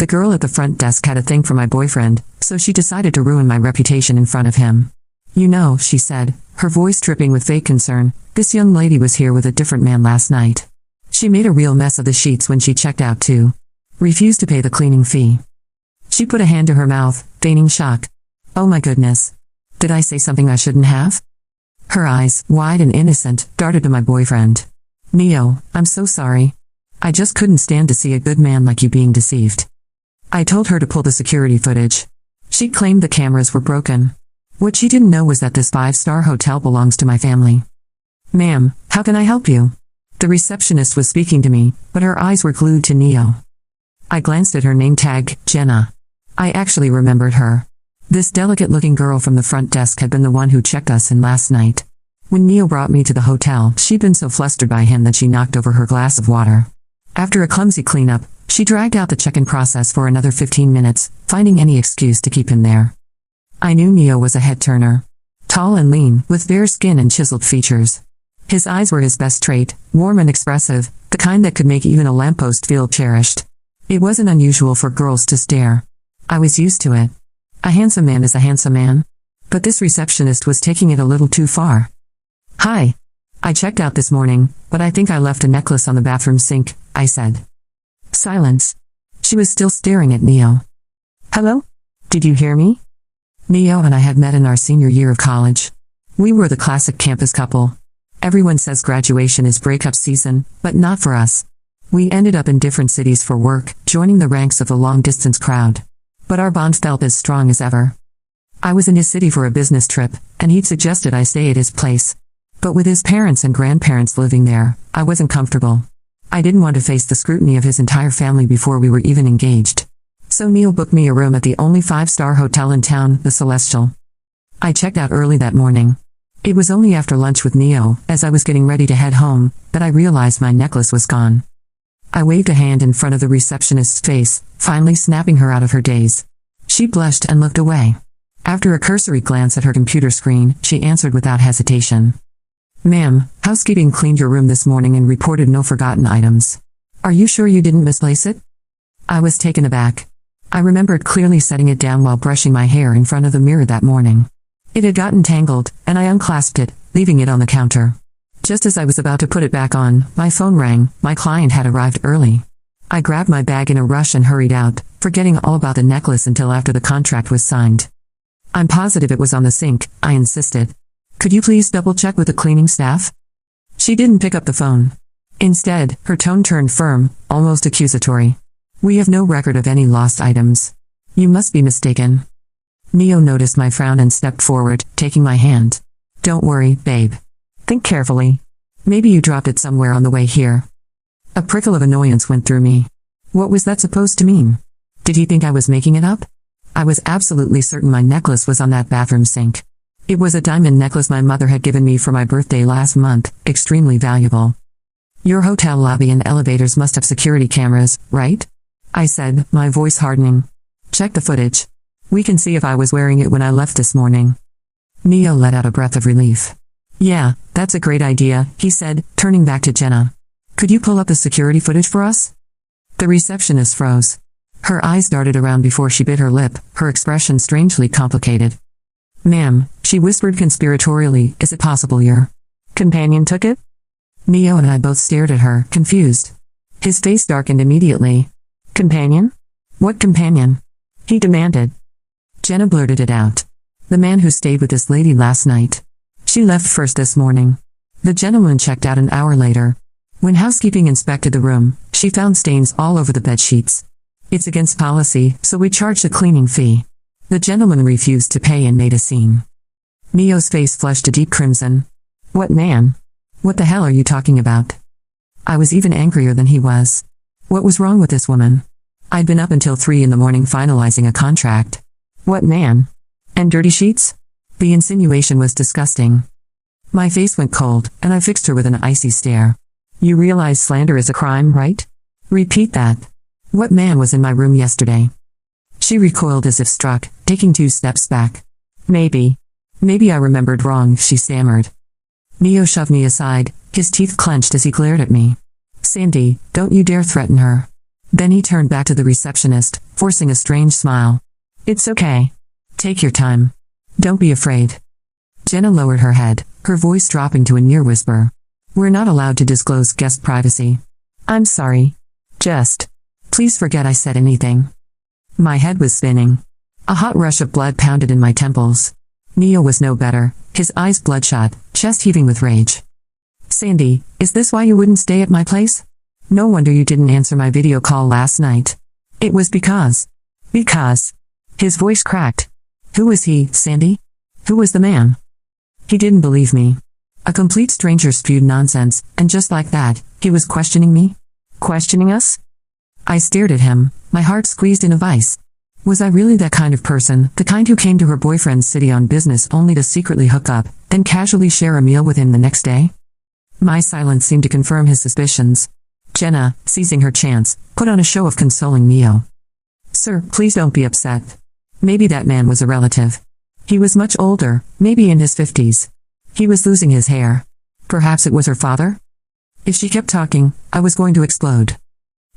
The girl at the front desk had a thing for my boyfriend, so she decided to ruin my reputation in front of him. You know, she said, her voice dripping with fake concern, this young lady was here with a different man last night. She made a real mess of the sheets when she checked out too. Refused to pay the cleaning fee. She put a hand to her mouth, feigning shock. Oh my goodness. Did I say something I shouldn't have? Her eyes, wide and innocent, darted to my boyfriend. Neo, I'm so sorry. I just couldn't stand to see a good man like you being deceived. I told her to pull the security footage. She claimed the cameras were broken. What she didn't know was that this 5-star hotel belongs to my family. Ma'am, how can I help you? The receptionist was speaking to me, but her eyes were glued to Neo. I glanced at her name tag, Jenna. I actually remembered her. This delicate-looking girl from the front desk had been the one who checked us in last night. When Neo brought me to the hotel, she'd been so flustered by him that she knocked over her glass of water. After a clumsy cleanup, she dragged out the check-in process for another 15 minutes, finding any excuse to keep him there. I knew Neo was a head-turner. Tall and lean, with bare skin and chiseled features. His eyes were his best trait, warm and expressive, the kind that could make even a lamppost feel cherished. It wasn't unusual for girls to stare. I was used to it. A handsome man is a handsome man. But this receptionist was taking it a little too far. Hi. I checked out this morning, but I think I left a necklace on the bathroom sink, I said. Silence. She was still staring at Neo. Hello? Did you hear me? Neo and I had met in our senior year of college. We were the classic campus couple. Everyone says graduation is breakup season, but not for us. We ended up in different cities for work, joining the ranks of the long-distance crowd. But our bond felt as strong as ever. I was in his city for a business trip, and he'd suggested I stay at his place. But with his parents and grandparents living there, I wasn't comfortable. I didn't want to face the scrutiny of his entire family before we were even engaged. So Neil booked me a room at the only 5-star hotel in town, the Celestial. I checked out early that morning. It was only after lunch with Neo, as I was getting ready to head home, that I realized my necklace was gone. I waved a hand in front of the receptionist's face, finally snapping her out of her daze. She blushed and looked away. After a cursory glance at her computer screen, she answered without hesitation. Ma'am, housekeeping cleaned your room this morning and reported no forgotten items. Are you sure you didn't misplace it? I was taken aback. I remembered clearly setting it down while brushing my hair in front of the mirror that morning. It had gotten tangled, and I unclasped it, leaving it on the counter. Just as I was about to put it back on, my phone rang. My client had arrived early. I grabbed my bag in a rush and hurried out, forgetting all about the necklace until after the contract was signed. I'm positive it was on the sink, I insisted. Could you please double-check with the cleaning staff? She didn't pick up the phone. Instead, her tone turned firm, almost accusatory. We have no record of any lost items. You must be mistaken. Neo noticed my frown and stepped forward, taking my hand. Don't worry, babe. Think carefully. Maybe you dropped it somewhere on the way here. A prickle of annoyance went through me. What was that supposed to mean? Did he think I was making it up? I was absolutely certain my necklace was on that bathroom sink. It was a diamond necklace my mother had given me for my birthday last month, extremely valuable. Your hotel lobby and elevators must have security cameras, right? I said, my voice hardening. Check the footage. We can see if I was wearing it when I left this morning. Neo let out a breath of relief. Yeah, that's a great idea, he said, turning back to Jenna. Could you pull up the security footage for us? The receptionist froze. Her eyes darted around before she bit her lip, her expression strangely complicated. Ma'am, she whispered conspiratorially, is it possible your companion took it? Neo and I both stared at her, confused. His face darkened immediately. Companion? What companion? He demanded. Jenna blurted it out. The man who stayed with this lady last night. She left first this morning. The gentleman checked out an hour later. When housekeeping inspected the room, she found stains all over the bed sheets. It's against policy, so we charged a cleaning fee. The gentleman refused to pay and made a scene. Neo's face flushed a deep crimson. What man? What the hell are you talking about? I was even angrier than he was. What was wrong with this woman? I'd been up until 3 in the morning finalizing a contract. What man? And dirty sheets? The insinuation was disgusting. My face went cold, and I fixed her with an icy stare. You realize slander is a crime, right? Repeat that. What man was in my room yesterday? She recoiled as if struck, taking 2 steps back. Maybe I remembered wrong, she stammered. Neo shoved me aside, his teeth clenched as he glared at me. Sandy, don't you dare threaten her. Then he turned back to the receptionist, forcing a strange smile. It's okay. Take your time. Don't be afraid. Jenna lowered her head, her voice dropping to a near whisper. We're not allowed to disclose guest privacy. I'm sorry. Just. Please forget I said anything. My head was spinning. A hot rush of blood pounded in my temples. Neo was no better, his eyes bloodshot, chest heaving with rage. Sandy, is this why you wouldn't stay at my place? No wonder you didn't answer my video call last night. It was because. His voice cracked. Who was he, Sandy? Who was the man? He didn't believe me. A complete stranger spewed nonsense, and just like that, he was questioning me? Questioning us? I stared at him, my heart squeezed in a vice. Was I really that kind of person, the kind who came to her boyfriend's city on business only to secretly hook up, then casually share a meal with him the next day? My silence seemed to confirm his suspicions. Jenna, seizing her chance, put on a show of consoling Neo. Sir, please don't be upset. Maybe that man was a relative. He was much older, maybe in his 50s. He was losing his hair. Perhaps it was her father? If she kept talking, I was going to explode.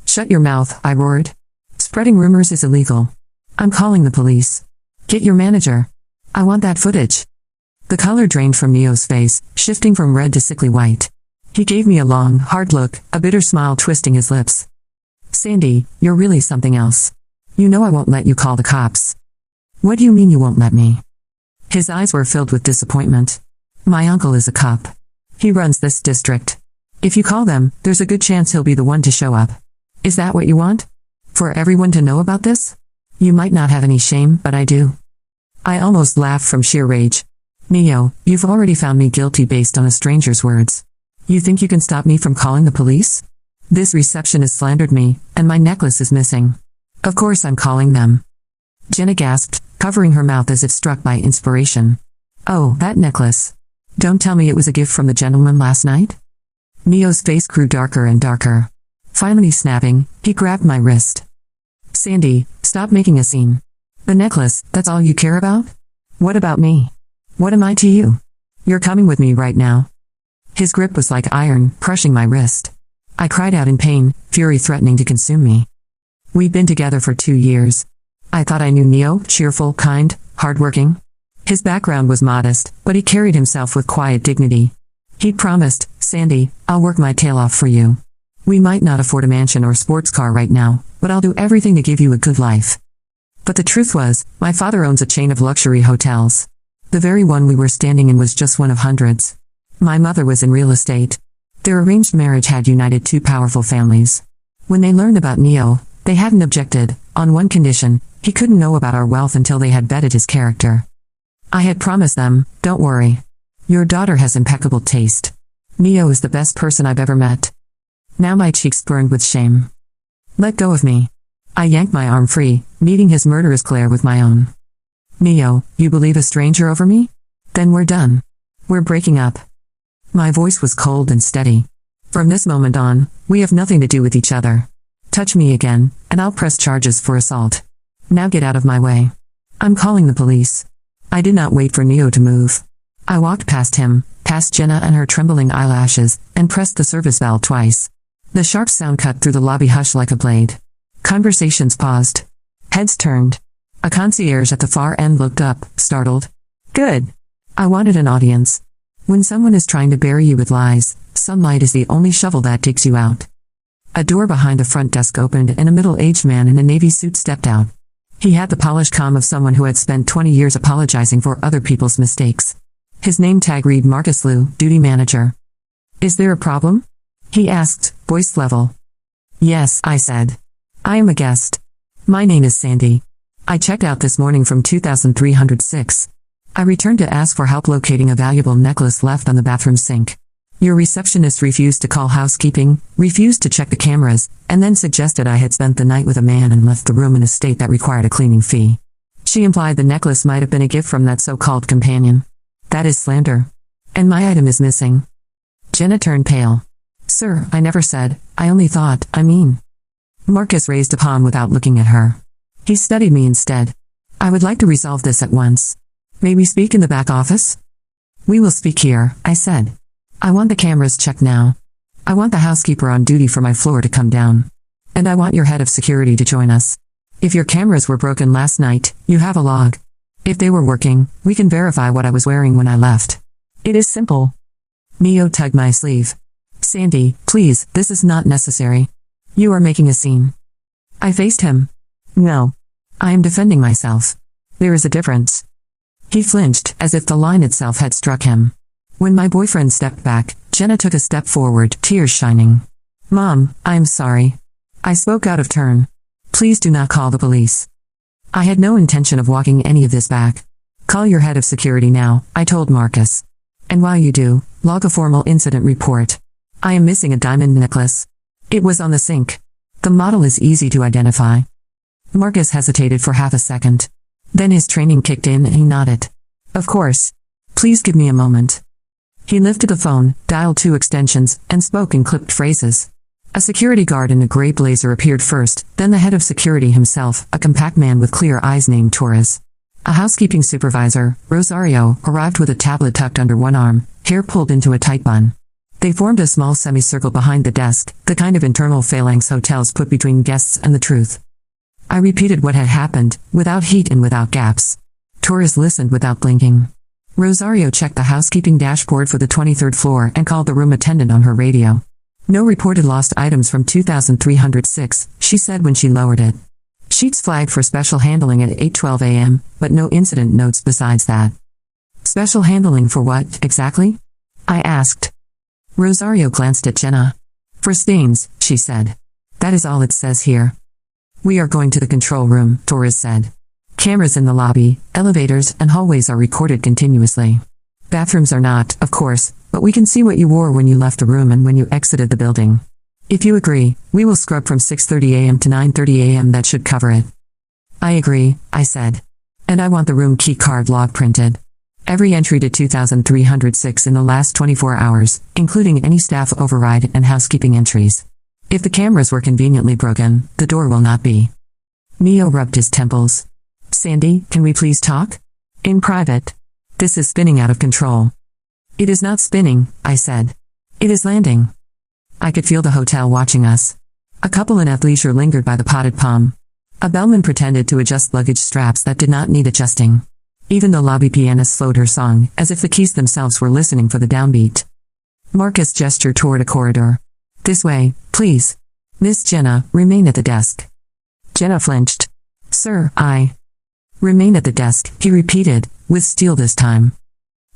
Shut your mouth, I roared. Spreading rumors is illegal. I'm calling the police. Get your manager. I want that footage. The color drained from Neo's face, shifting from red to sickly white. He gave me a long, hard look, a bitter smile twisting his lips. Sandy, you're really something else. You know I won't let you call the cops. What do you mean you won't let me? His eyes were filled with disappointment. My uncle is a cop. He runs this district. If you call them, there's a good chance he'll be the one to show up. Is that what you want? For everyone to know about this? You might not have any shame, but I do. I almost laughed from sheer rage. Neo, you've already found me guilty based on a stranger's words. You think you can stop me from calling the police? This receptionist slandered me, and my necklace is missing. Of course I'm calling them. Jenna gasped, covering her mouth as if struck by inspiration. Oh, that necklace. Don't tell me it was a gift from the gentleman last night? Neo's face grew darker and darker. Finally snapping, he grabbed my wrist. Sandy, stop making a scene. The necklace, that's all you care about? What about me? What am I to you? You're coming with me right now. His grip was like iron, crushing my wrist. I cried out in pain, fury threatening to consume me. We'd been together for 2 years. I thought I knew Neo, cheerful, kind, hardworking. His background was modest, but he carried himself with quiet dignity. He'd promised, Sandy, I'll work my tail off for you. We might not afford a mansion or sports car right now, but I'll do everything to give you a good life. But the truth was, my father owns a chain of luxury hotels. The very one we were standing in was just one of hundreds. My mother was in real estate. Their arranged marriage had united 2 powerful families. When they learned about Neo, they hadn't objected, on one condition: he couldn't know about our wealth until they had vetted his character. I had promised them, don't worry. Your daughter has impeccable taste. Neo is the best person I've ever met. Now my cheeks burned with shame. Let go of me. I yanked my arm free, meeting his murderous glare with my own. Neo, you believe a stranger over me? Then we're done. We're breaking up. My voice was cold and steady. From this moment on, we have nothing to do with each other. Touch me again, and I'll press charges for assault. Now get out of my way. I'm calling the police. I did not wait for Neo to move. I walked past him, past Jenna and her trembling eyelashes, and pressed the service bell twice. The sharp sound cut through the lobby hush like a blade. Conversations paused. Heads turned. A concierge at the far end looked up, startled. Good. I wanted an audience. When someone is trying to bury you with lies, sunlight is the only shovel that digs you out. A door behind the front desk opened and a middle-aged man in a navy suit stepped out. He had the polished calm of someone who had spent 20 years apologizing for other people's mistakes. His name tag read Marcus Liu, duty manager. Is there a problem? He asked, voice level. Yes, I said. I am a guest. My name is Sandy. I checked out this morning from 2306. I returned to ask for help locating a valuable necklace left on the bathroom sink. Your receptionist refused to call housekeeping, refused to check the cameras, and then suggested I had spent the night with a man and left the room in a state that required a cleaning fee. She implied the necklace might have been a gift from that so-called companion. That is slander. And my item is missing. Jenna turned pale. Sir, I never said, I only thought, I mean. Marcus raised a palm without looking at her. He studied me instead. I would like to resolve this at once. May we speak in the back office? We will speak here, I said. I want the cameras checked now. I want the housekeeper on duty for my floor to come down. And I want your head of security to join us. If your cameras were broken last night, you have a log. If they were working, we can verify what I was wearing when I left. It is simple. Neo tugged my sleeve. Sandy, please, this is not necessary. You are making a scene. I faced him. No. I am defending myself. There is a difference. He flinched, as if the line itself had struck him. When my boyfriend stepped back, Jenna took a step forward, tears shining. Mom, I am sorry. I spoke out of turn. Please do not call the police. I had no intention of walking any of this back. Call your head of security now, I told Marcus. And while you do, log a formal incident report. I am missing a diamond necklace. It was on the sink. The model is easy to identify. Marcus hesitated for half a second. Then his training kicked in and he nodded. Of course. Please give me a moment. He lifted the phone, dialed 2 extensions, and spoke in clipped phrases. A security guard in a gray blazer appeared first, then the head of security himself, a compact man with clear eyes named Torres. A housekeeping supervisor, Rosario, arrived with a tablet tucked under one arm, hair pulled into a tight bun. They formed a small semicircle behind the desk, the kind of internal phalanx hotels put between guests and the truth. I repeated what had happened, without heat and without gaps. Torres listened without blinking. Rosario checked the housekeeping dashboard for the 23rd floor and called the room attendant on her radio. No reported lost items from 2306, she said when she lowered it. Sheets flagged for special handling at 8:12 a.m., but no incident notes besides that. Special handling for what, exactly? I asked. Rosario glanced at Jenna. For stains, she said. That is all it says here. We are going to the control room, Torres said. Cameras in the lobby, elevators, and hallways are recorded continuously. Bathrooms are not, of course, but we can see what you wore when you left the room and when you exited the building. If you agree, we will scrub from 6:30 a.m. to 9:30 a.m. That should cover it. I agree, I said. And I want the room key card log printed. Every entry to 2306 in the last 24 hours, including any staff override and housekeeping entries. If the cameras were conveniently broken, the door will not be. Neo rubbed his temples. Sandy, can we please talk? In private. This is spinning out of control. It is not spinning, I said. It is landing. I could feel the hotel watching us. A couple in athleisure lingered by the potted palm. A bellman pretended to adjust luggage straps that did not need adjusting. Even the lobby pianist slowed her song, as if the keys themselves were listening for the downbeat. Marcus gestured toward a corridor. This way, please. Miss Jenna, remain at the desk. Jenna flinched. Sir, I. Remain at the desk, he repeated, with steel this time.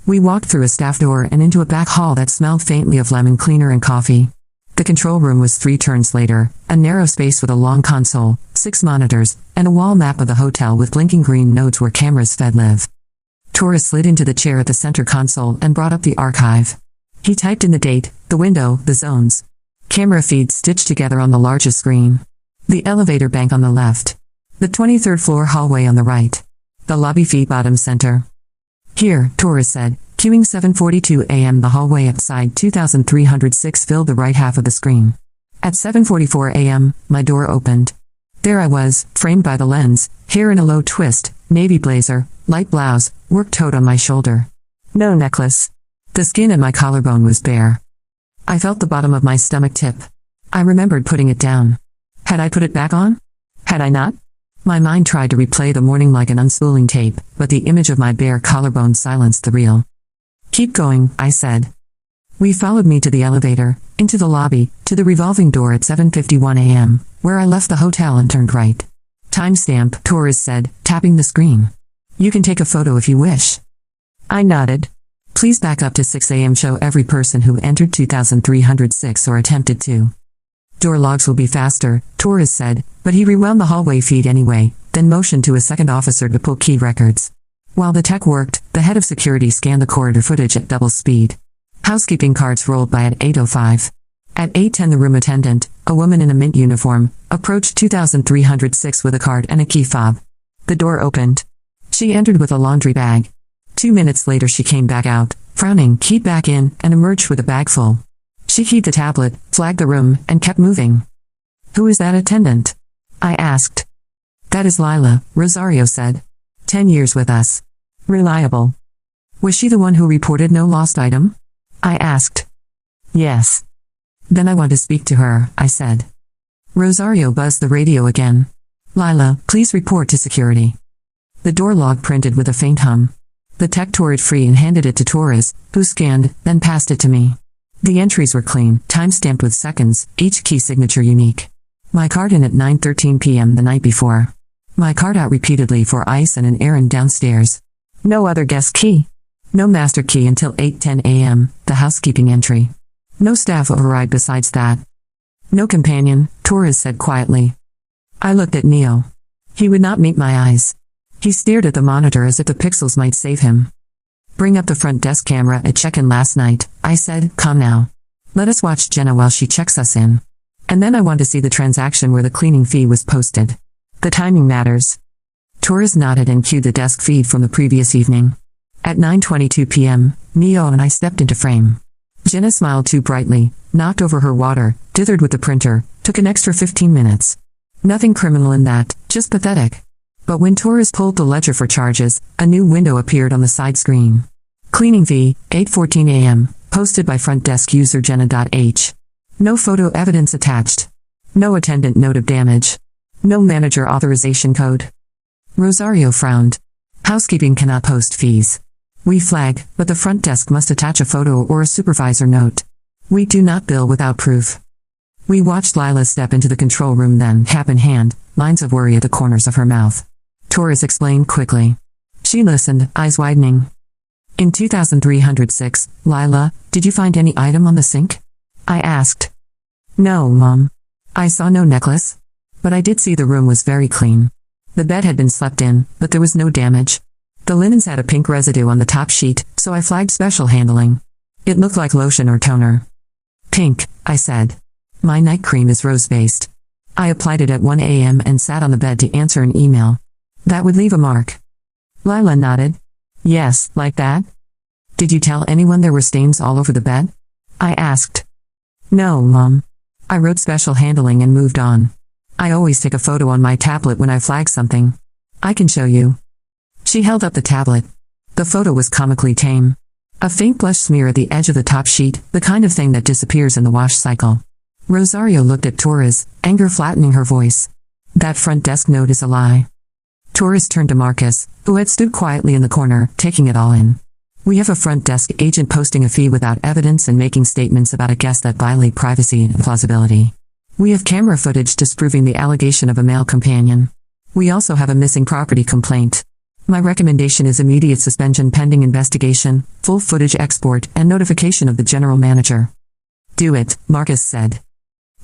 We walked through a staff door and into a back hall that smelled faintly of lemon cleaner and coffee. The control room was 3 turns later, a narrow space with a long console, 6 monitors, and a wall map of the hotel with blinking green nodes where cameras fed live. Torres slid into the chair at the center console and brought up the archive. He typed in the date, the window, the zones. Camera feeds stitched together on the largest screen. The elevator bank on the left. The 23rd floor hallway on the right. The lobby feed bottom center. Here, Torres said, queuing 7:42 a.m. The hallway outside 2306 filled the right half of the screen. At 7:44 a.m., my door opened. There I was, framed by the lens, hair in a low twist, navy blazer, light blouse, work toed on my shoulder. No necklace. The skin at my collarbone was bare. I felt the bottom of my stomach tip. I remembered putting it down. Had I put it back on? Had I not? My mind tried to replay the morning like an unspooling tape, but the image of my bare collarbone silenced the reel. Keep going, I said. We followed me to the elevator, into the lobby, to the revolving door at 7:51 a.m., where I left the hotel and turned right. Timestamp, Torres said, tapping the screen. You can take a photo if you wish. I nodded. Please back up to 6 a.m. Show every person who entered 2306 or attempted to. Door logs will be faster, Torres said, but he rewound the hallway feed anyway, then motioned to a second officer to pull key records. While the tech worked, the head of security scanned the corridor footage at double speed. Housekeeping cards rolled by at 8:05. At 8:10 the room attendant, a woman in a mint uniform, approached 2306 with a card and a key fob. The door opened. She entered with a laundry bag. 2 minutes later she came back out, frowning, keyed back in, and emerged with a bag full. She keyed the tablet, flagged the room, and kept moving. Who is that attendant? I asked. That is Lila, Rosario said. 10 years with us. Reliable. Was she the one who reported no lost item? I asked. Yes. Then I want to speak to her, I said. Rosario buzzed the radio again. Lila, please report to security. The door log printed with a faint hum. The tech tore it free and handed it to Torres, who scanned, then passed it to me. The entries were clean, time-stamped with seconds, each key signature unique. My card in at 9:13 p.m. the night before. My card out repeatedly for ice and an errand downstairs. No other guest key. No master key until 8:10 a.m., the housekeeping entry. No staff override besides that. No companion, Torres said quietly. I looked at Neo. He would not meet my eyes. He stared at the monitor as if the pixels might save him. Bring up the front desk camera at check-in last night, I said, calm now. Let us watch Jenna while she checks us in. And then I want to see the transaction where the cleaning fee was posted. The timing matters. Torres nodded and cued the desk feed from the previous evening. At 9:22 p.m., Neo and I stepped into frame. Jenna smiled too brightly, knocked over her water, dithered with the printer, took an extra 15 minutes. Nothing criminal in that, just pathetic. But when Torres pulled the ledger for charges, a new window appeared on the side screen. Cleaning fee, 8:14 a.m., posted by front desk user Jenna.h. No photo evidence attached. No attendant note of damage. No manager authorization code. Rosario frowned. Housekeeping cannot post fees. We flag, but the front desk must attach a photo or a supervisor note. We do not bill without proof. We watched Lila step into the control room then, cap in hand, lines of worry at the corners of her mouth. Torres explained quickly. She listened, eyes widening. In 2306, Lila, did you find any item on the sink? I asked. No, Mom. I saw no necklace. But I did see the room was very clean. The bed had been slept in, but there was no damage. The linens had a pink residue on the top sheet, so I flagged special handling. It looked like lotion or toner. Pink, I said. My night cream is rose-based. I applied it at 1 a.m. and sat on the bed to answer an email. That would leave a mark. Lila nodded. Yes, like that? Did you tell anyone there were stains all over the bed? I asked. No, Mom. I wrote special handling and moved on. I always take a photo on my tablet when I flag something. I can show you. She held up the tablet. The photo was comically tame. A faint blush smear at the edge of the top sheet, the kind of thing that disappears in the wash cycle. Rosario looked at Torres, anger flattening her voice. That front desk note is a lie. Torres turned to Marcus, who had stood quietly in the corner, taking it all in. We have a front desk agent posting a fee without evidence and making statements about a guest that violate privacy and plausibility. We have camera footage disproving the allegation of a male companion. We also have a missing property complaint. My recommendation is immediate suspension pending investigation, full footage export, and notification of the general manager. Do it, Marcus said.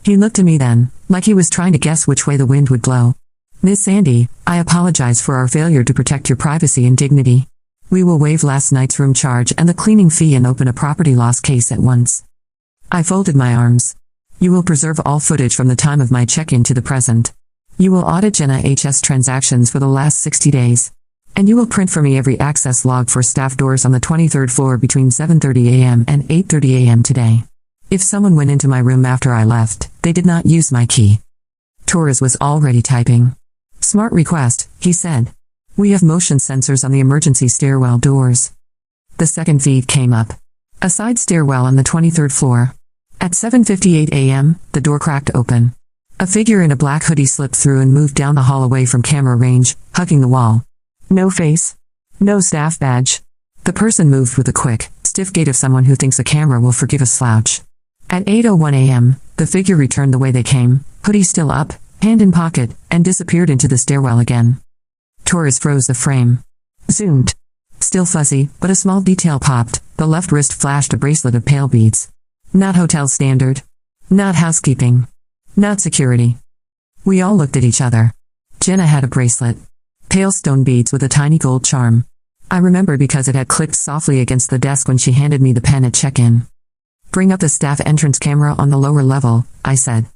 He looked at me then, like he was trying to guess which way the wind would blow. Miss Sandy, I apologize for our failure to protect your privacy and dignity. We will waive last night's room charge and the cleaning fee and open a property loss case at once. I folded my arms. You will preserve all footage from the time of my check-in to the present. You will audit Jenna HS transactions for the last 60 days. And you will print for me every access log for staff doors on the 23rd floor between 7:30 a.m. and 8:30 a.m. today. If someone went into my room after I left, they did not use my key. Torres was already typing. Smart request, he said. We have motion sensors on the emergency stairwell doors. The second feed came up. A side stairwell on the 23rd floor. At 7:58 a.m., the door cracked open. A figure in a black hoodie slipped through and moved down the hall away from camera range, hugging the wall. No face. No staff badge. The person moved with a quick, stiff gait of someone who thinks a camera will forgive a slouch. At 8:01 a.m., the figure returned the way they came, hoodie still up, hand in pocket, and disappeared into the stairwell again. Torres froze the frame. Zoomed. Still fuzzy, but a small detail popped. The left wrist flashed a bracelet of pale beads. Not hotel standard. Not housekeeping. Not security. We all looked at each other. Jenna had a bracelet. Pale stone beads with a tiny gold charm. I remember because it had clicked softly against the desk when she handed me the pen at check-in. Bring up the staff entrance camera on the lower level, I said.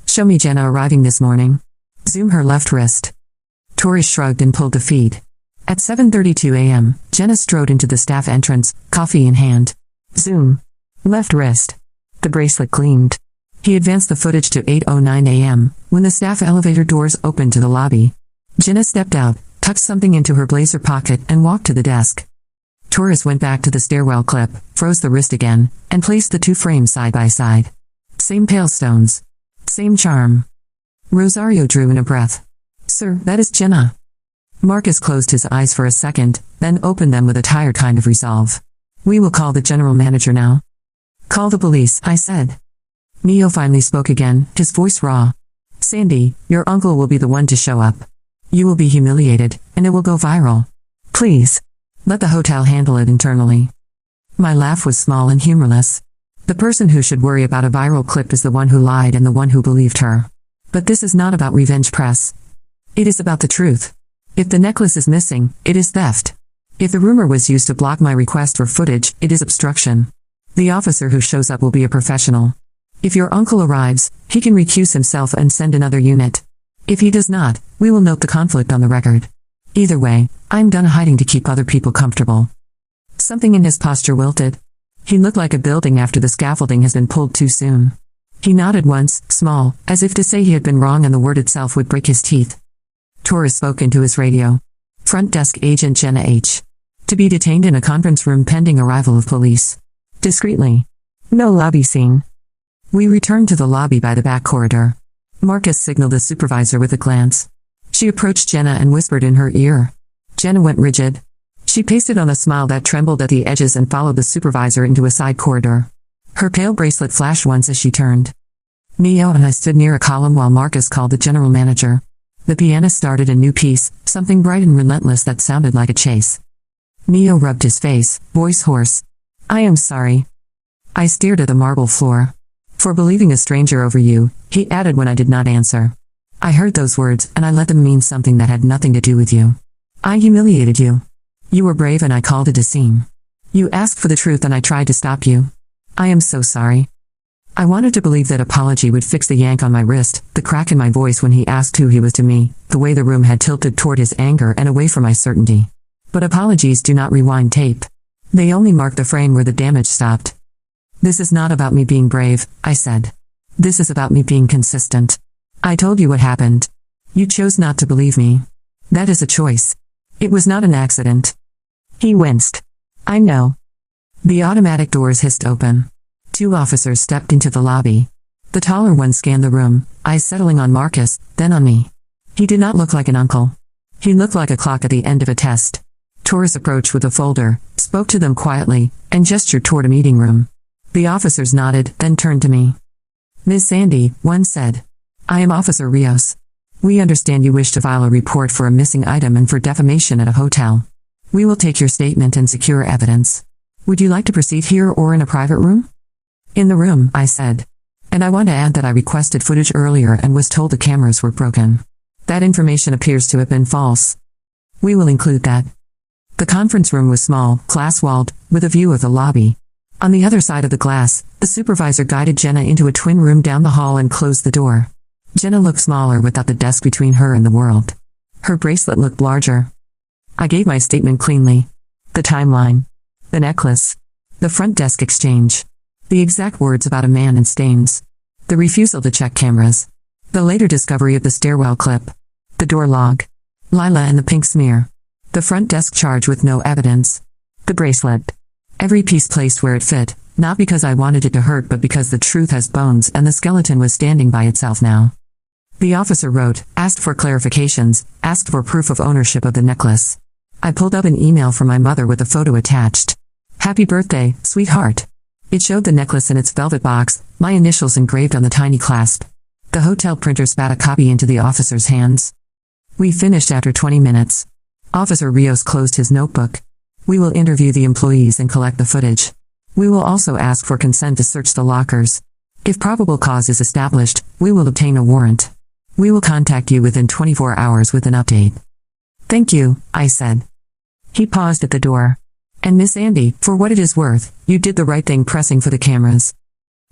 Show me Jenna arriving this morning. Zoom her left wrist. Torres shrugged and pulled the feed. At 7:32 a.m., Jenna strode into the staff entrance, coffee in hand. Zoom. Left wrist. The bracelet gleamed. He advanced the footage to 8:09 a.m., when the staff elevator doors opened to the lobby. Jenna stepped out, tucked something into her blazer pocket, and walked to the desk. Torres went back to the stairwell clip, froze the wrist again, and placed the two frames side by side. Same pale stones. Same charm. Rosario drew in a breath. Sir, that is Jenna. Marcus closed his eyes for a second, then opened them with a tired kind of resolve. We will call the general manager now. Call the police, I said. Neo finally spoke again, his voice raw. Sandy, your uncle will be the one to show up. You will be humiliated, and it will go viral. Please. Let the hotel handle it internally. My laugh was small and humorless. The person who should worry about a viral clip is the one who lied and the one who believed her. But this is not about revenge press. It is about the truth. If the necklace is missing, it is theft. If the rumor was used to block my request for footage, it is obstruction. The officer who shows up will be a professional. If your uncle arrives, he can recuse himself and send another unit. If he does not, we will note the conflict on the record. Either way, I'm done hiding to keep other people comfortable. Something in his posture wilted. He looked like a building after the scaffolding has been pulled too soon. He nodded once, small, as if to say he had been wrong and the word itself would break his teeth. Torres spoke into his radio. Front desk agent Jenna H. To be detained in a conference room pending arrival of police. Discreetly. No lobby scene. We returned to the lobby by the back corridor. Marcus signaled the supervisor with a glance. She approached Jenna and whispered in her ear. Jenna went rigid. She pasted on a smile that trembled at the edges and followed the supervisor into a side corridor. Her pale bracelet flashed once as she turned. Neo and I stood near a column while Marcus called the general manager. The pianist started a new piece, something bright and relentless that sounded like a chase. Neo rubbed his face, voice hoarse. I am sorry. I stared at the marble floor. For believing a stranger over you, he added when I did not answer. I heard those words, and I let them mean something that had nothing to do with you. I humiliated you. You were brave and I called it a scene. You asked for the truth and I tried to stop you. I am so sorry. I wanted to believe that apology would fix the yank on my wrist, the crack in my voice when he asked who he was to me, the way the room had tilted toward his anger and away from my certainty. But apologies do not rewind tape. They only mark the frame where the damage stopped. This is not about me being brave, I said. This is about me being consistent. I told you what happened. You chose not to believe me. That is a choice. It was not an accident. He winced. I know. The automatic doors hissed open. 2 officers stepped into the lobby. The taller one scanned the room, eyes settling on Marcus, then on me. He did not look like an uncle. He looked like a clock at the end of a test. Torres approached with a folder, spoke to them quietly, and gestured toward a meeting room. The officers nodded, then turned to me. Ms. Sandy, one said. I am Officer Rios. We understand you wish to file a report for a missing item and for defamation at a hotel. We will take your statement and secure evidence. Would you like to proceed here or in a private room? In the room, I said. And I want to add that I requested footage earlier and was told the cameras were broken. That information appears to have been false. We will include that. The conference room was small, glass-walled, with a view of the lobby. On the other side of the glass, the supervisor guided Jenna into a twin room down the hall and closed the door. Jenna looked smaller without the desk between her and the world. Her bracelet looked larger. I gave my statement cleanly. The timeline. The necklace. The front desk exchange. The exact words about a man and stains. The refusal to check cameras. The later discovery of the stairwell clip. The door log. Lila and the pink smear. The front desk charge with no evidence. The bracelet. Every piece placed where it fit, not because I wanted it to hurt but because the truth has bones and the skeleton was standing by itself now. The officer wrote, asked for clarifications, asked for proof of ownership of the necklace. I pulled up an email from my mother with a photo attached. Happy birthday, sweetheart. It showed the necklace in its velvet box, my initials engraved on the tiny clasp. The hotel printer spat a copy into the officer's hands. We finished after 20 minutes. Officer Rios closed his notebook. We will interview the employees and collect the footage. We will also ask for consent to search the lockers. If probable cause is established, we will obtain a warrant. We will contact you within 24 hours with an update. Thank you, I said. He paused at the door. And Miss Andy, for what it is worth, you did the right thing pressing for the cameras.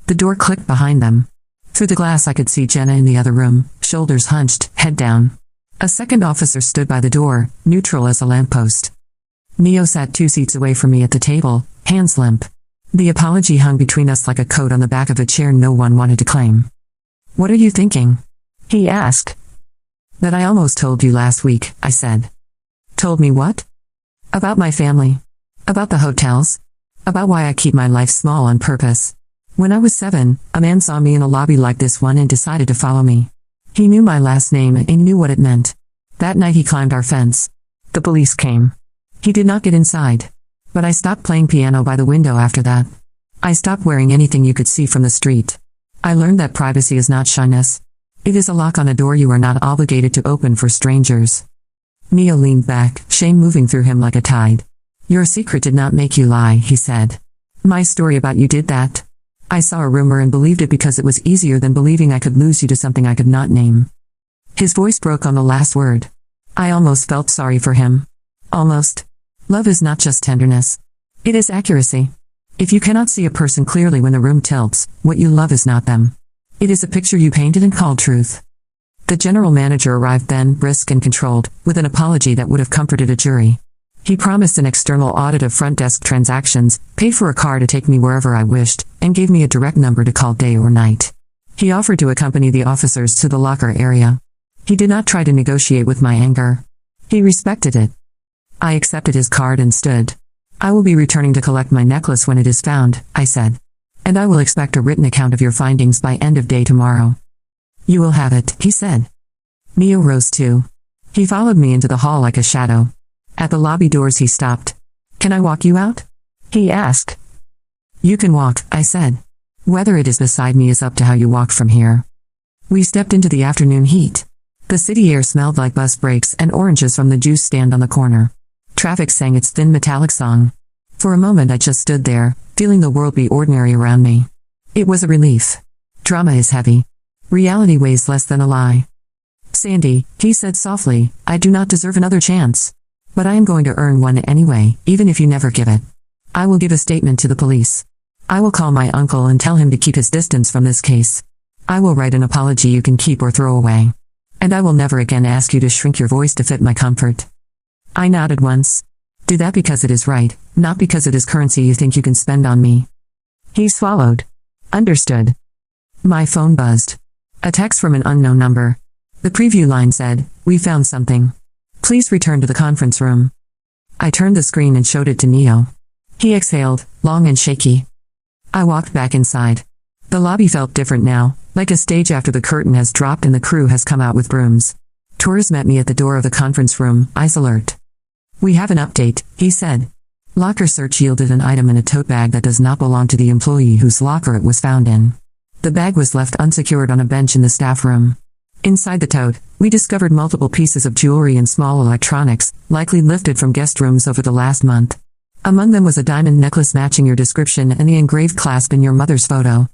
The door clicked behind them. Through the glass I could see Jenna in the other room, shoulders hunched, head down. A second officer stood by the door, neutral as a lamppost. Neo sat 2 seats away from me at the table, hands limp. The apology hung between us like a coat on the back of a chair no one wanted to claim. What are you thinking? He asked. That I almost told you last week, I said. Told me what? About my family. About the hotels. About why I keep my life small on purpose. When I was 7, a man saw me in a lobby like this one and decided to follow me. He knew my last name and he knew what it meant. That night he climbed our fence. The police came. He did not get inside. But I stopped playing piano by the window after that. I stopped wearing anything you could see from the street. I learned that privacy is not shyness. It is a lock on a door you are not obligated to open for strangers. Neo leaned back, shame moving through him like a tide. Your secret did not make you lie, he said. My story about you did that. I saw a rumor and believed it because it was easier than believing I could lose you to something I could not name. His voice broke on the last word. I almost felt sorry for him. Almost. Love is not just tenderness. It is accuracy. If you cannot see a person clearly when the room tilts, what you love is not them. It is a picture you painted and called truth. The general manager arrived then, brisk and controlled, with an apology that would have comforted a jury. He promised an external audit of front desk transactions, paid for a car to take me wherever I wished, and gave me a direct number to call day or night. He offered to accompany the officers to the locker area. He did not try to negotiate with my anger. He respected it. I accepted his card and stood. I will be returning to collect my necklace when it is found, I said. And I will expect a written account of your findings by end of day tomorrow. You will have it, he said. Neo rose too. He followed me into the hall like a shadow. At the lobby doors he stopped. Can I walk you out? He asked. You can walk, I said. Whether it is beside me is up to how you walk from here. We stepped into the afternoon heat. The city air smelled like bus brakes and oranges from the juice stand on the corner. Traffic sang its thin metallic song. For a moment I just stood there, feeling the world be ordinary around me. It was a relief. Drama is heavy. Reality weighs less than a lie. Sandy, he said softly, I do not deserve another chance. But I am going to earn one anyway, even if you never give it. I will give a statement to the police. I will call my uncle and tell him to keep his distance from this case. I will write an apology you can keep or throw away. And I will never again ask you to shrink your voice to fit my comfort. I nodded once. Do that because it is right, not because it is currency you think you can spend on me. He swallowed. Understood. My phone buzzed. A text from an unknown number. The preview line said, we found something. Please return to the conference room. I turned the screen and showed it to Neo. He exhaled, long and shaky. I walked back inside. The lobby felt different now, like a stage after the curtain has dropped and the crew has come out with brooms. Torres met me at the door of the conference room, eyes alert. We have an update, he said. Locker search yielded an item in a tote bag that does not belong to the employee whose locker it was found in. The bag was left unsecured on a bench in the staff room. Inside the tote, we discovered multiple pieces of jewelry and small electronics, likely lifted from guest rooms over the last month. Among them was a diamond necklace matching your description and the engraved clasp in your mother's photo.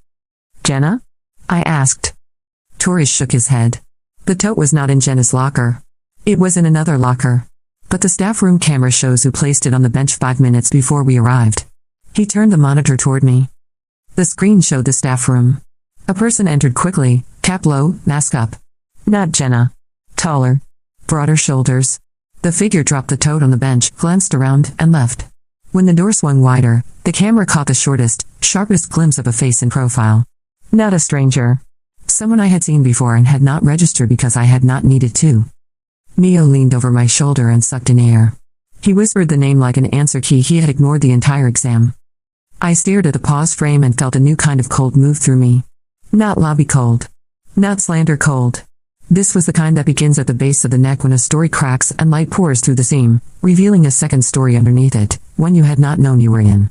Jenna? I asked. Torres shook his head. The tote was not in Jenna's locker. It was in another locker. But the staff room camera shows who placed it on the bench 5 minutes before we arrived. He turned the monitor toward me. The screen showed the staff room. A person entered quickly, cap low, mask up. Not Jenna. Taller. Broader shoulders. The figure dropped the tote on the bench, glanced around, and left. When the door swung wider, the camera caught the shortest, sharpest glimpse of a face in profile. Not a stranger. Someone I had seen before and had not registered because I had not needed to. Neo leaned over my shoulder and sucked in air. He whispered the name like an answer key he had ignored the entire exam. I stared at the pause frame and felt a new kind of cold move through me. Not lobby cold. Not slander cold. This was the kind that begins at the base of the neck when a story cracks and light pours through the seam, revealing a second story underneath it, one you had not known you were in.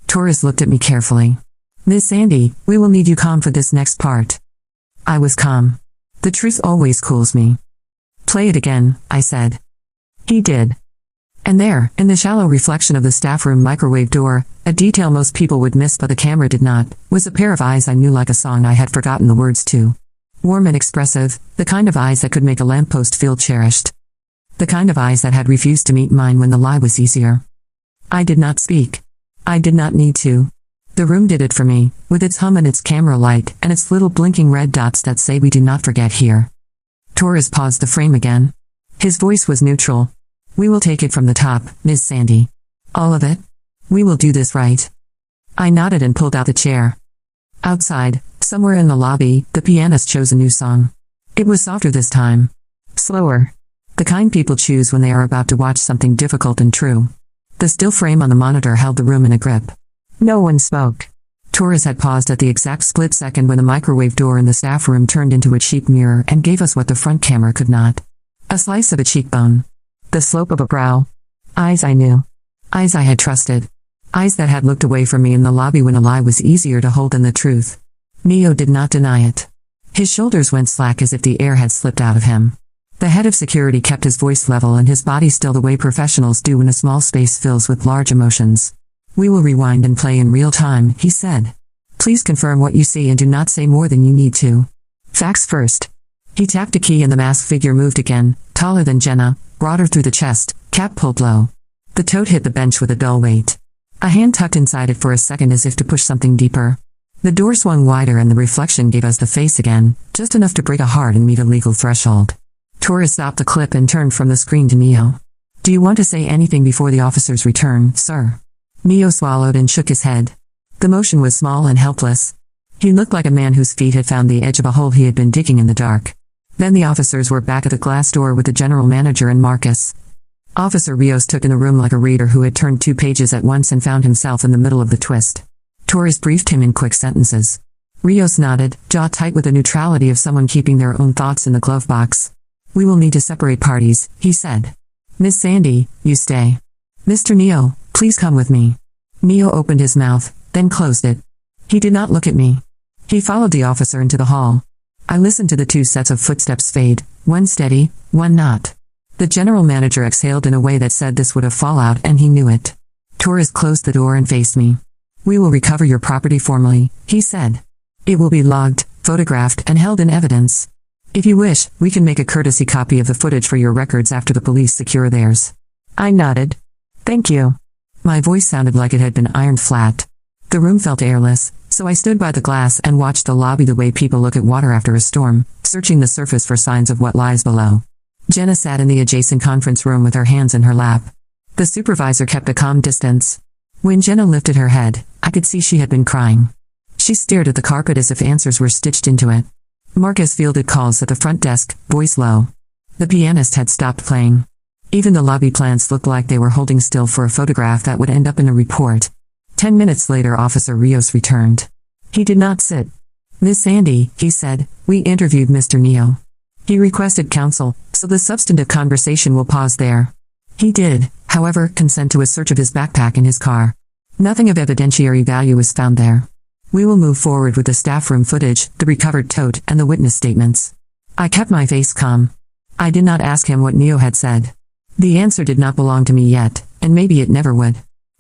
Torres looked at me carefully. Miss Sandy, we will need you calm for this next part. I was calm. The truth always cools me. Play it again, I said. He did. And there, in the shallow reflection of the staff room microwave door, a detail most people would miss but the camera did not, was a pair of eyes I knew like a song I had forgotten the words to. Warm and expressive, the kind of eyes that could make a lamppost feel cherished. The kind of eyes that had refused to meet mine when the lie was easier. I did not speak. I did not need to. The room did it for me, with its hum and its camera light, and its little blinking red dots that say we do not forget here. Torres paused the frame again. His voice was neutral. We will take it from the top, Miss Sandy. All of it? We will do this right. I nodded and pulled out the chair. Outside, somewhere in the lobby, the pianist chose a new song. It was softer this time. Slower. The kind people choose when they are about to watch something difficult and true. The still frame on the monitor held the room in a grip. No one spoke. Torres had paused at the exact split second when the microwave door in the staff room turned into a cheap mirror and gave us what the front camera could not. A slice of a cheekbone. The slope of a brow. Eyes I knew. Eyes I had trusted. Eyes that had looked away from me in the lobby when a lie was easier to hold than the truth. Neo did not deny it. His shoulders went slack as if the air had slipped out of him. The head of security kept his voice level and his body still the way professionals do when a small space fills with large emotions. We will rewind and play in real time, he said. Please confirm what you see and do not say more than you need to. Facts first. He tapped a key and the masked figure moved again, taller than Jenna, broader through the chest, cap pulled low. The tote hit the bench with a dull weight. A hand tucked inside it for a second as if to push something deeper. The door swung wider and the reflection gave us the face again, just enough to break a heart and meet a legal threshold. Torres stopped the clip and turned from the screen to Neo. Do you want to say anything before the officers return, sir? Neo swallowed and shook his head. The motion was small and helpless. He looked like a man whose feet had found the edge of a hole he had been digging in the dark. Then the officers were back at the glass door with the general manager and Marcus. Officer Rios took in the room like a reader who had turned 2 pages at once and found himself in the middle of the twist. Torres briefed him in quick sentences. Rios nodded, jaw tight with the neutrality of someone keeping their own thoughts in the glove box. We will need to separate parties, he said. Miss Sandy, you stay. Mr. Neo, please come with me. Neo opened his mouth, then closed it. He did not look at me. He followed the officer into the hall. I listened to the 2 sets of footsteps fade, one steady, one not. The general manager exhaled in a way that said this would have fallout and he knew it. Torres closed the door and faced me. We will recover your property formally, he said. It will be logged, photographed, and held in evidence. If you wish, we can make a courtesy copy of the footage for your records after the police secure theirs. I nodded. Thank you. My voice sounded like it had been ironed flat. The room felt airless, so I stood by the glass and watched the lobby the way people look at water after a storm, searching the surface for signs of what lies below. Jenna sat in the adjacent conference room with her hands in her lap. The supervisor kept a calm distance. When Jenna lifted her head, I could see she had been crying. She stared at the carpet as if answers were stitched into it. Marcus fielded calls at the front desk, voice low. The pianist had stopped playing. Even the lobby plants looked like they were holding still for a photograph that would end up in a report. 10 minutes later Officer Rios returned. He did not sit. Miss Sandy, he said, we interviewed Mr. Neo. He requested counsel, so the substantive conversation will pause there. He did, however, consent to a search of his backpack in his car. Nothing of evidentiary value was found there. We will move forward with the staff room footage, the recovered tote, and the witness statements. I kept my face calm. I did not ask him what Neo had said. The answer did not belong to me yet, and maybe it never would.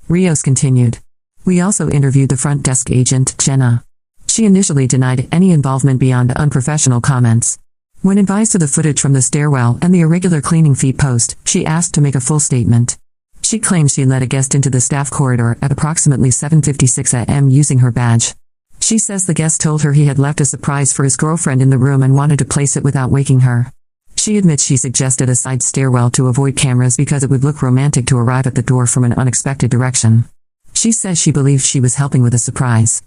Rios continued. We also interviewed the front desk agent, Jenna. She initially denied any involvement beyond unprofessional comments. When advised of the footage from the stairwell and the irregular cleaning fee post, she asked to make a full statement. She claimed she let a guest into the staff corridor at approximately 7:56 a.m. using her badge. She says the guest told her he had left a surprise for his girlfriend in the room and wanted to place it without waking her. She admits she suggested a side stairwell to avoid cameras because it would look romantic to arrive at the door from an unexpected direction. She says she believed she was helping with a surprise.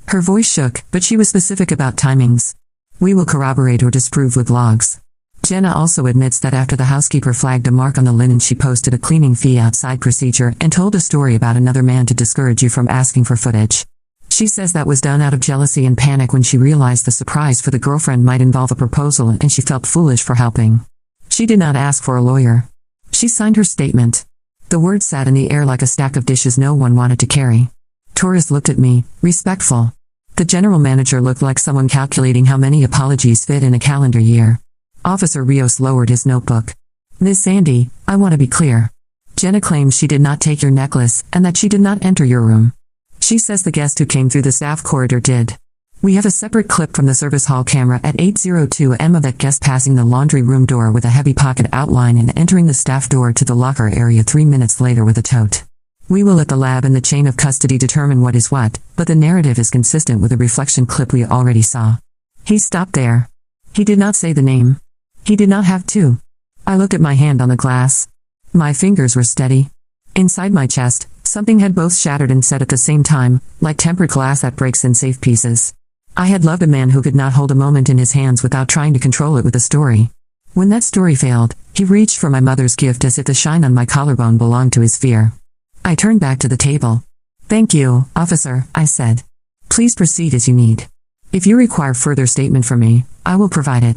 Her voice shook, but she was specific about timings. We will corroborate or disprove with logs. Jenna also admits that after the housekeeper flagged a mark on the linen she posted a cleaning fee outside procedure and told a story about another man to discourage you from asking for footage. She says that was done out of jealousy and panic when she realized the surprise for the girlfriend might involve a proposal and she felt foolish for helping. She did not ask for a lawyer. She signed her statement. The words sat in the air like a stack of dishes no one wanted to carry. Torres looked at me, respectful. The general manager looked like someone calculating how many apologies fit in a calendar year. Officer Rios lowered his notebook. Miss Sandy, I want to be clear. Jenna claims she did not take your necklace and that she did not enter your room. She says the guest who came through the staff corridor did. We have a separate clip from the service hall camera at 8:02 am of that guest passing the laundry room door with a heavy pocket outline and entering the staff door to the locker area 3 minutes later with a tote. We will let the lab and the chain of custody determine what is what, but the narrative is consistent with the reflection clip we already saw. He stopped there. He did not say the name. He did not have to. I looked at my hand on the glass. My fingers were steady. Inside my chest, something had both shattered and set at the same time, like tempered glass that breaks in safe pieces. I had loved a man who could not hold a moment in his hands without trying to control it with a story. When that story failed, he reached for my mother's gift as if the shine on my collarbone belonged to his fear. I turned back to the table. Thank you, officer, I said. Please proceed as you need. If you require further statement from me, I will provide it.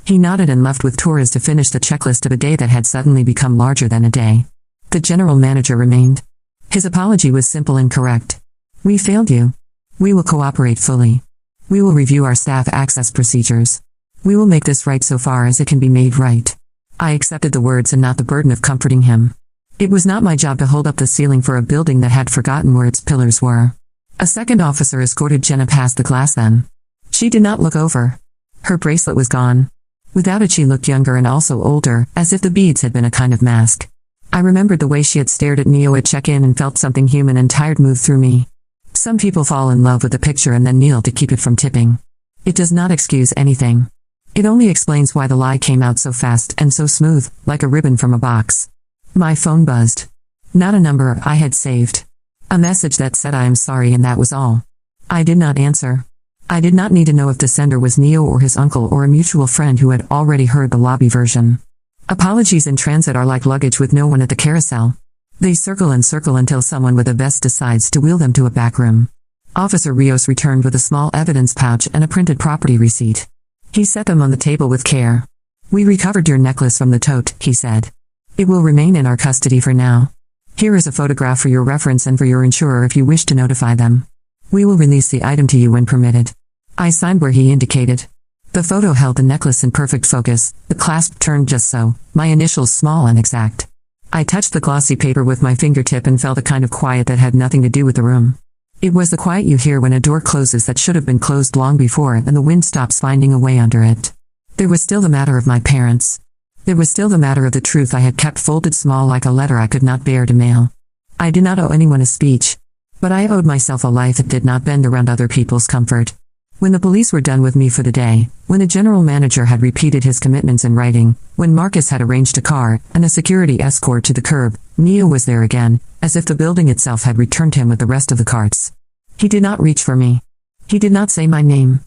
He nodded and left with Torres to finish the checklist of a day that had suddenly become larger than a day. The general manager remained. His apology was simple and correct. We failed you. We will cooperate fully. We will review our staff access procedures. We will make this right so far as it can be made right. I accepted the words and not the burden of comforting him. It was not my job to hold up the ceiling for a building that had forgotten where its pillars were. A second officer escorted Jenna past the glass then. She did not look over. Her bracelet was gone. Without it she looked younger and also older, as if the beads had been a kind of mask. I remembered the way she had stared at Neo at check-in and felt something human and tired move through me. Some people fall in love with a picture and then kneel to keep it from tipping. It does not excuse anything. It only explains why the lie came out so fast and so smooth, like a ribbon from a box. My phone buzzed. Not a number I had saved. A message that said I am sorry and that was all. I did not answer. I did not need to know if the sender was Neo or his uncle or a mutual friend who had already heard the lobby version. Apologies in transit are like luggage with no one at the carousel. They circle and circle until someone with a vest decides to wheel them to a back room. Officer Rios returned with a small evidence pouch and a printed property receipt. He set them on the table with care. We recovered your necklace from the tote, he said. It will remain in our custody for now. Here is a photograph for your reference and for your insurer if you wish to notify them. We will release the item to you when permitted. I signed where he indicated. The photo held the necklace in perfect focus, the clasp turned just so, my initials small and exact. I touched the glossy paper with my fingertip and felt a kind of quiet that had nothing to do with the room. It was the quiet you hear when a door closes that should have been closed long before and the wind stops finding a way under it. There was still the matter of my parents. There was still the matter of the truth I had kept folded small like a letter I could not bear to mail. I did not owe anyone a speech. But I owed myself a life that did not bend around other people's comfort. When the police were done with me for the day, when the general manager had repeated his commitments in writing, when Marcus had arranged a car and a security escort to the curb, Neo was there again, as if the building itself had returned him with the rest of the carts. He did not reach for me. He did not say my name.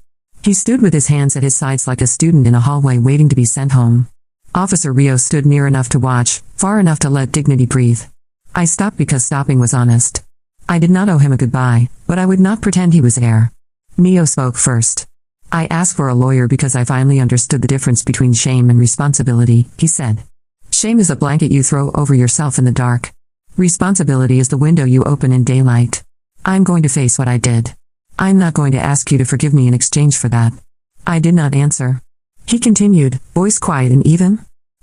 He stood with his hands at his sides like a student in a hallway waiting to be sent home. Officer Rios stood near enough to watch, far enough to let dignity breathe. I stopped because stopping was honest. I did not owe him a goodbye, but I would not pretend he was heir. Neo spoke first. I asked for a lawyer because I finally understood the difference between shame and responsibility, he said. Shame is a blanket you throw over yourself in the dark. Responsibility is the window you open in daylight. I'm going to face what I did. I'm not going to ask you to forgive me in exchange for that. I did not answer. He continued, voice quiet and even.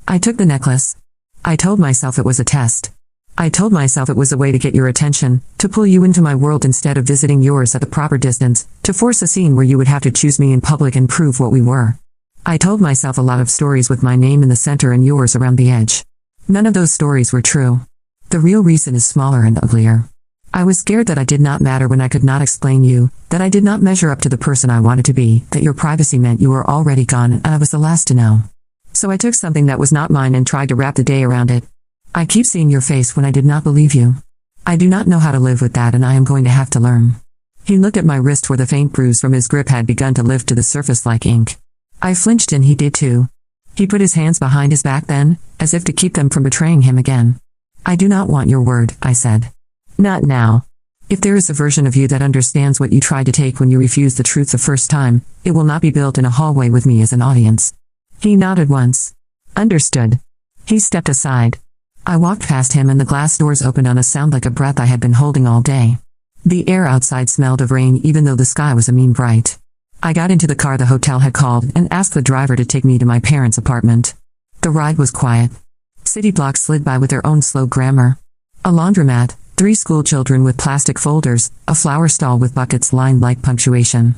I took the necklace. I told myself it was a test. I told myself it was a way to get your attention, to pull you into my world instead of visiting yours at the proper distance, to force a scene where you would have to choose me in public and prove what we were. I told myself a lot of stories with my name in the center and yours around the edge. None of those stories were true. The real reason is smaller and uglier. I was scared that I did not matter when I could not explain you, that I did not measure up to the person I wanted to be, that your privacy meant you were already gone and I was the last to know. So I took something that was not mine and tried to wrap the day around it. I keep seeing your face when I did not believe you. I do not know how to live with that and I am going to have to learn. He looked at my wrist where the faint bruise from his grip had begun to lift to the surface like ink. I flinched and he did too. He put his hands behind his back then, as if to keep them from betraying him again. I do not want your word, I said. Not now. If there is a version of you that understands what you tried to take when you refused the truth the first time, it will not be built in a hallway with me as an audience. He nodded once. Understood. He stepped aside. I walked past him and the glass doors opened on a sound like a breath I had been holding all day. The air outside smelled of rain even though the sky was a mean bright. I got into the car the hotel had called and asked the driver to take me to my parents' apartment. The ride was quiet. City blocks slid by with their own slow grammar. A laundromat, 3 school children with plastic folders, a flower stall with buckets lined like punctuation.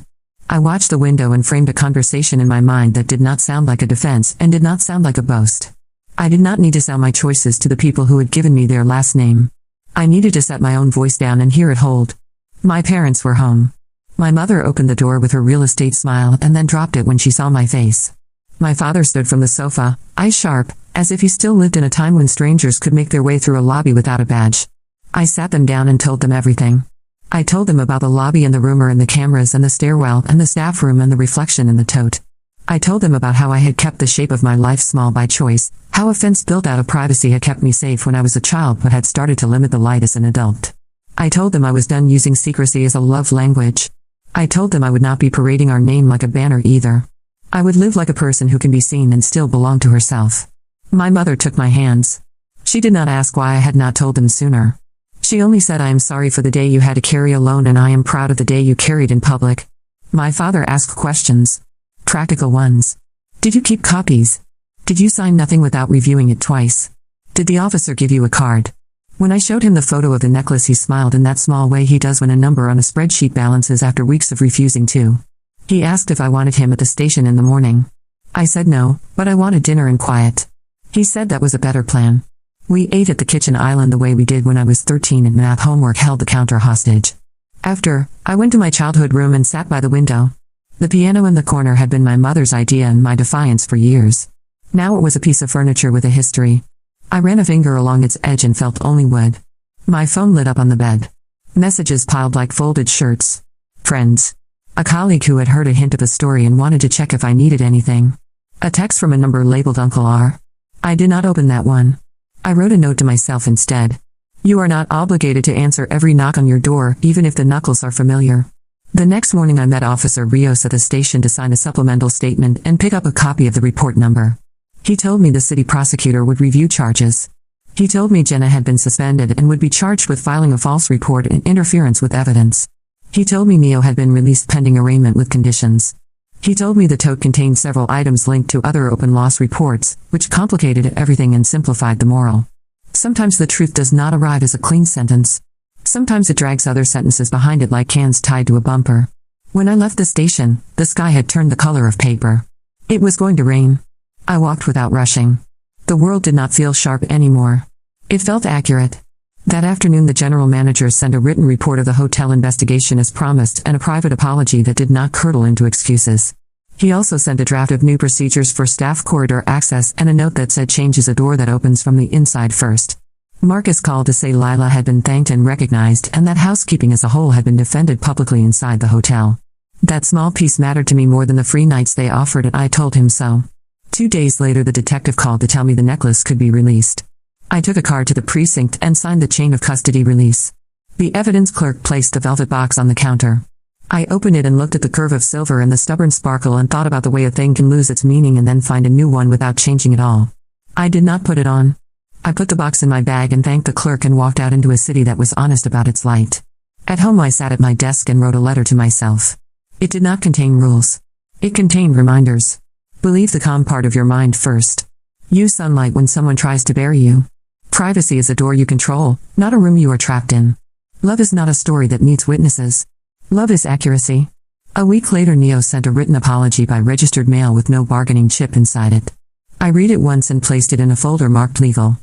I watched the window and framed a conversation in my mind that did not sound like a defense and did not sound like a boast. I did not need to sell my choices to the people who had given me their last name. I needed to set my own voice down and hear it hold. My parents were home. My mother opened the door with her real estate smile and then dropped it when she saw my face. My father stood from the sofa, eyes sharp, as if he still lived in a time when strangers could make their way through a lobby without a badge. I sat them down and told them everything. I told them about the lobby and the rumor and the cameras and the stairwell and the staff room and the reflection in the tote. I told them about how I had kept the shape of my life small by choice, how a fence built out of privacy had kept me safe when I was a child but had started to limit the light as an adult. I told them I was done using secrecy as a love language. I told them I would not be parading our name like a banner either. I would live like a person who can be seen and still belong to herself. My mother took my hands. She did not ask why I had not told them sooner. She only said, I am sorry for the day you had to carry alone, and I am proud of the day you carried in public. My father asked questions. Practical ones. Did you keep copies? Did you sign nothing without reviewing it twice? Did the officer give you a card? When I showed him the photo of the necklace, he smiled in that small way he does when a number on a spreadsheet balances after weeks of refusing to. He asked if I wanted him at the station in the morning. I said no, but I wanted dinner in quiet. He said that was a better plan. We ate at the kitchen island the way we did when I was 13 and math homework held the counter hostage. After, I went to my childhood room and sat by the window. The piano in the corner had been my mother's idea and my defiance for years. Now it was a piece of furniture with a history. I ran a finger along its edge and felt only wood. My phone lit up on the bed. Messages piled like folded shirts. Friends. A colleague who had heard a hint of a story and wanted to check if I needed anything. A text from a number labeled Uncle R. I did not open that one. I wrote a note to myself instead. You are not obligated to answer every knock on your door, even if the knuckles are familiar. The next morning I met Officer Rios at the station to sign a supplemental statement and pick up a copy of the report number. He told me the city prosecutor would review charges. He told me Jenna had been suspended and would be charged with filing a false report and interference with evidence. He told me Neo had been released pending arraignment with conditions. He told me the tote contained several items linked to other open loss reports, which complicated everything and simplified the moral. Sometimes the truth does not arrive as a clean sentence. Sometimes it drags other sentences behind it like cans tied to a bumper. When I left the station, the sky had turned the color of paper. It was going to rain. I walked without rushing. The world did not feel sharp anymore. It felt accurate. That afternoon the general manager sent a written report of the hotel investigation as promised and a private apology that did not curdle into excuses. He also sent a draft of new procedures for staff corridor access and a note that said changes a door that opens from the inside first. Marcus called to say Lila had been thanked and recognized and that housekeeping as a whole had been defended publicly inside the hotel. That small piece mattered to me more than the free nights they offered, and I told him so. 2 days later the detective called to tell me the necklace could be released. I took a card to the precinct and signed the chain of custody release. The evidence clerk placed the velvet box on the counter. I opened it and looked at the curve of silver and the stubborn sparkle and thought about the way a thing can lose its meaning and then find a new one without changing it all. I did not put it on. I put the box in my bag and thanked the clerk and walked out into a city that was honest about its light. At home I sat at my desk and wrote a letter to myself. It did not contain rules. It contained reminders. Believe the calm part of your mind first. Use sunlight when someone tries to bury you. Privacy is a door you control, not a room you are trapped in. Love is not a story that needs witnesses. Love is accuracy. A week later Neo sent a written apology by registered mail with no bargaining chip inside it. I read it once and placed it in a folder marked legal.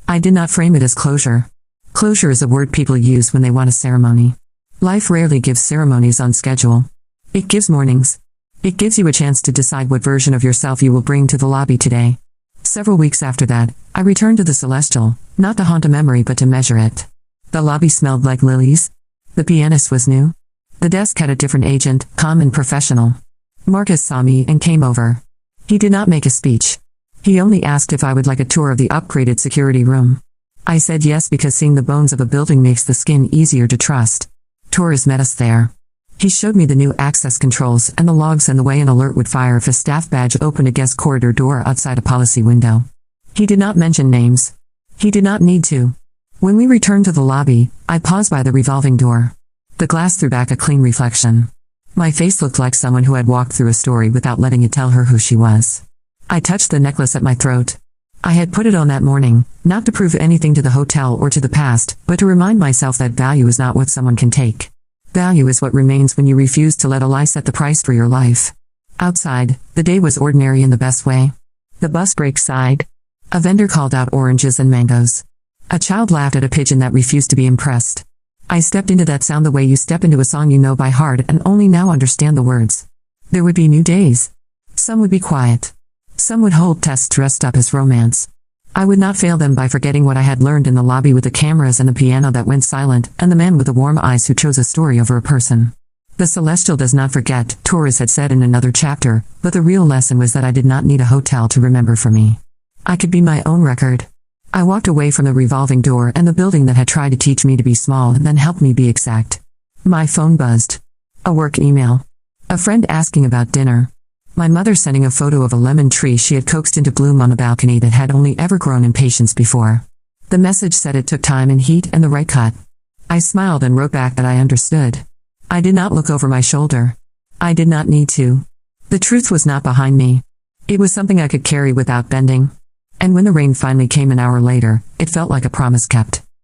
I did not frame it as closure. Closure is a word people use when they want a ceremony. Life rarely gives ceremonies on schedule. It gives mornings. It gives you a chance to decide what version of yourself you will bring to the lobby today. Several weeks after that, I returned to the Celestial, not to haunt a memory but to measure it. The lobby smelled like lilies. The pianist was new. The desk had a different agent, calm and professional. Marcus saw me and came over. He did not make a speech. He only asked if I would like a tour of the upgraded security room. I said yes because seeing the bones of a building makes the skin easier to trust. Torres met us there. He showed me the new access controls and the logs and the way an alert would fire if a staff badge opened a guest corridor door outside a policy window. He did not mention names. He did not need to. When we returned to the lobby, I paused by the revolving door. The glass threw back a clean reflection. My face looked like someone who had walked through a story without letting it tell her who she was. I touched the necklace at my throat. I had put it on that morning, not to prove anything to the hotel or to the past, but to remind myself that value is not what someone can take. Value is what remains when you refuse to let a lie set the price for your life. Outside, the day was ordinary in the best way. The bus brake sighed. A vendor called out oranges and mangoes. A child laughed at a pigeon that refused to be impressed. I stepped into that sound the way you step into a song you know by heart and only now understand the words. There would be new days. Some would be quiet. Some would hold tests dressed up as romance. I would not fail them by forgetting what I had learned in the lobby with the cameras and the piano that went silent and the man with the warm eyes who chose a story over a person. The Celestial does not forget, Torres had said in another chapter, but the real lesson was that I did not need a hotel to remember for me. I could be my own record. I walked away from the revolving door and the building that had tried to teach me to be small and then helped me be exact. My phone buzzed. A work email. A friend asking about dinner. My mother sending a photo of a lemon tree she had coaxed into bloom on a balcony that had only ever grown in patience before. The message said it took time and heat and the right cut. I smiled and wrote back that I understood. I did not look over my shoulder. I did not need to. The truth was not behind me. It was something I could carry without bending. And when the rain finally came an hour later, it felt like a promise kept.